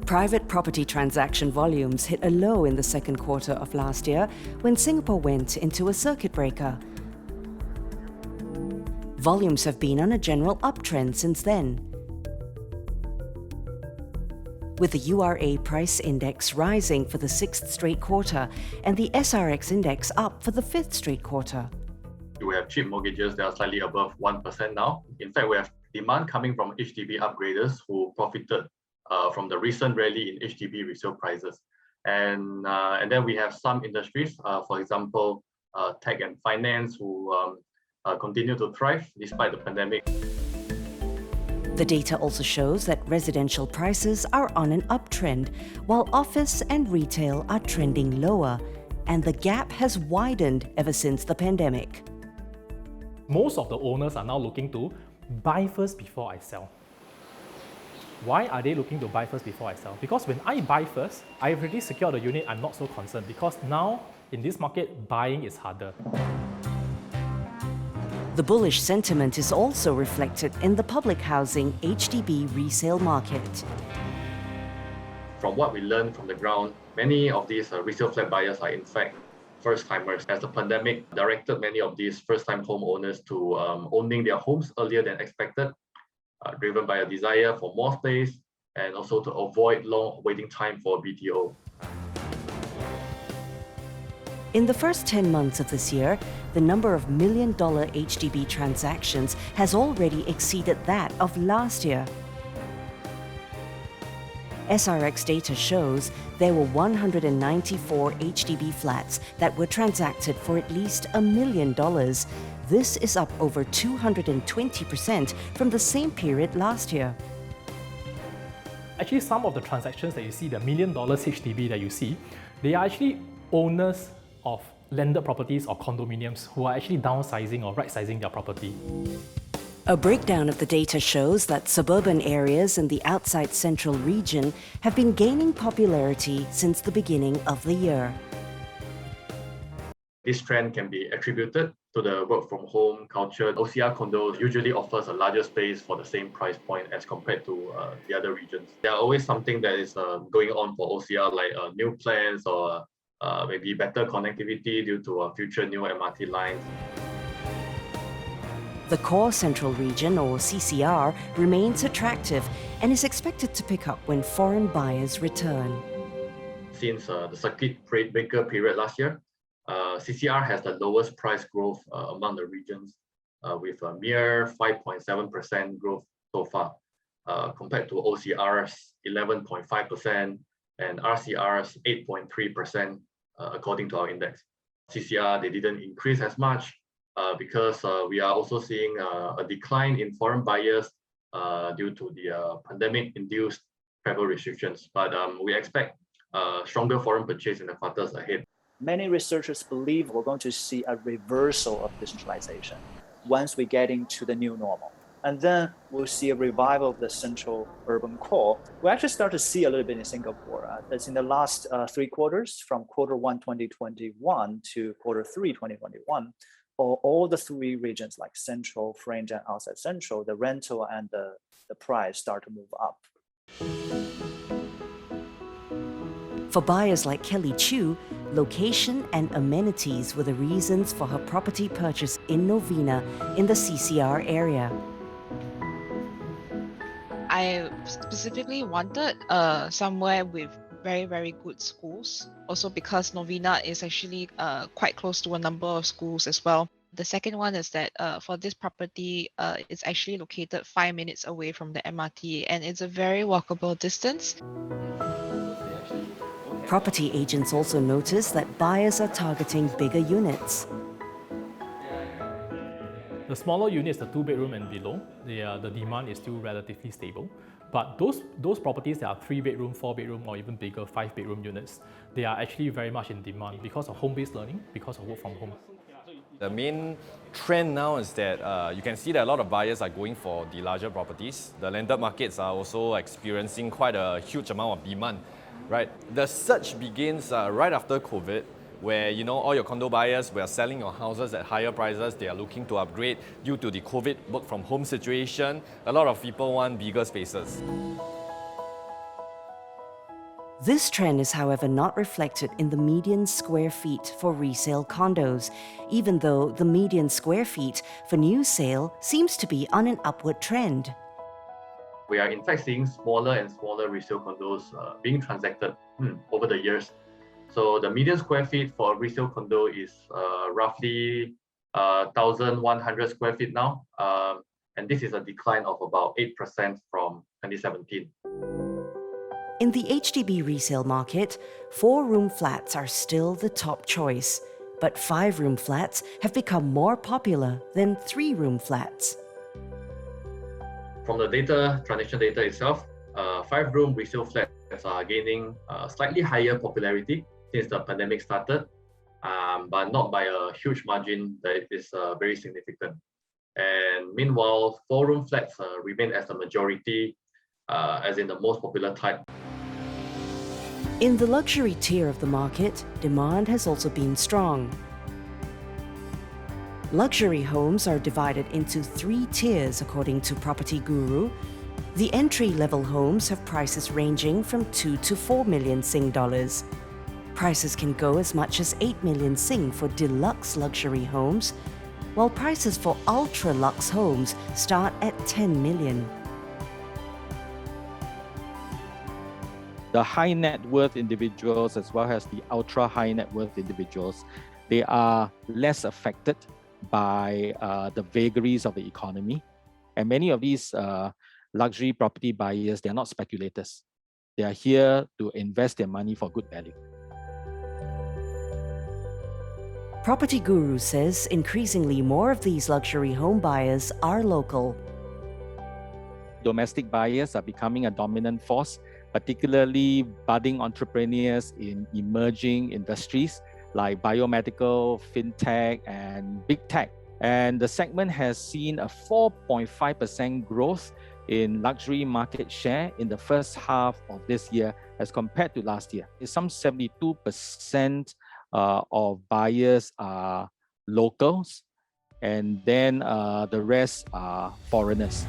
Private property transaction volumes hit a low in the second quarter of last year when Singapore went into a circuit breaker. Volumes have been on a general uptrend since then, with the URA price index rising for the 6th straight quarter and the SRX index up for the 5th straight quarter. We have cheap mortgages that are slightly above 1% now. In fact, we have demand coming from HDB upgraders who profited from the recent rally in HDB resale prices. And then we have some industries, for example, tech and finance, who continue to thrive despite the pandemic. The data also shows that residential prices are on an uptrend, while office and retail are trending lower, and the gap has widened ever since the pandemic. Most of the owners are now looking to buy first before I sell. Why are they looking to buy first before I sell? Because when I buy first, I've already secured a unit, I'm not so concerned, because now in this market, buying is harder. The bullish sentiment is also reflected in the public housing HDB resale market. From what we learned from the ground, many of these resale flat buyers are in fact first-timers, as the pandemic directed many of these first-time homeowners to owning their homes earlier than expected, driven by a desire for more space and also to avoid long waiting time for BTO. In the first 10 months of this year, the number of million-dollar HDB transactions has already exceeded that of last year. SRX data shows there were 194 HDB flats that were transacted for at least $1 million. This is up over 220% from the same period last year. Actually, some of the transactions that you see, the $1 million HDB that you see, they are actually owners of landed properties or condominiums who are actually downsizing or right-sizing their property. A breakdown of the data shows that suburban areas in the outside central region have been gaining popularity since the beginning of the year. This trend can be attributed to the work-from-home culture. OCR condos usually offers a larger space for the same price point as compared to the other regions. There are always something that is going on for OCR, like new plans or maybe better connectivity due to future new MRT lines. The core central region, or CCR, remains attractive and is expected to pick up when foreign buyers return. Since the circuit breaker period last year, CCR has the lowest price growth among the regions, with a mere 5.7% growth so far, compared to OCR's 11.5% and RCR's 8.3%, according to our index. CCR, they didn't increase as much because we are also seeing a decline in foreign buyers due to the pandemic-induced travel restrictions. But we expect stronger foreign purchase in the quarters ahead. Many researchers believe we're going to see a reversal of decentralization once we get into the new normal. And then we'll see a revival of the central urban core. We'll actually start to see a little bit in Singapore. That's in the last 3 quarters, from Q1 2021 to Q3 2021. For all the 3 regions like central, fringe, and outside central, the rental and the price start to move up. For buyers like Kelly Chu, location and amenities were the reasons for her property purchase in Novena in the CCR area. I specifically wanted somewhere with very, very good schools. Also because Novena is actually quite close to a number of schools as well. The second one is that for this property, it's actually located 5 minutes away from the MRT, and it's a very walkable distance. Property agents also notice that buyers are targeting bigger units. The smaller units, the 2-bedroom and below, the demand is still relatively stable. But those properties that are 3-bedroom, 4-bedroom, or even bigger 5-bedroom units, they are actually very much in demand because of home-based learning, because of work from home. The main trend now is that you can see that a lot of buyers are going for the larger properties. The landed markets are also experiencing quite a huge amount of demand. Right. The surge begins right after COVID, where all your condo buyers were selling your houses at higher prices. They are looking to upgrade due to the COVID work from home situation. A lot of people want bigger spaces. This trend is, however, not reflected in the median square feet for resale condos, even though the median square feet for new sale seems to be on an upward trend. We are in fact seeing smaller and smaller resale condos being transacted over the years. So the median square feet for a resale condo is roughly 1,100 square feet now. And this is a decline of about 8% from 2017. In the HDB resale market, 4-room flats are still the top choice, but 5-room flats have become more popular than 3-room flats. From the transaction data itself, 5-room resale flats are gaining slightly higher popularity since the pandemic started, but not by a huge margin that is very significant. And meanwhile, 4-room flats remain as the majority, as in the most popular type. In the luxury tier of the market, demand has also been strong. Luxury homes are divided into 3 tiers according to Property Guru. The entry-level homes have prices ranging from 2 to 4 million Sing dollars. Prices can go as much as 8 million Sing for deluxe luxury homes, while prices for ultra-luxe homes start at 10 million. The high net worth individuals as well as the ultra high net worth individuals, they are less affected by the vagaries of the economy. And many of these luxury property buyers, they are not speculators. They are here to invest their money for good value. Property Guru says increasingly more of these luxury home buyers are local. Domestic buyers are becoming a dominant force, particularly budding entrepreneurs in emerging industries like biomedical, fintech, and big tech. And the segment has seen a 4.5% growth in luxury market share in the first half of this year as compared to last year. Some 72% of buyers are locals, and then the rest are foreigners.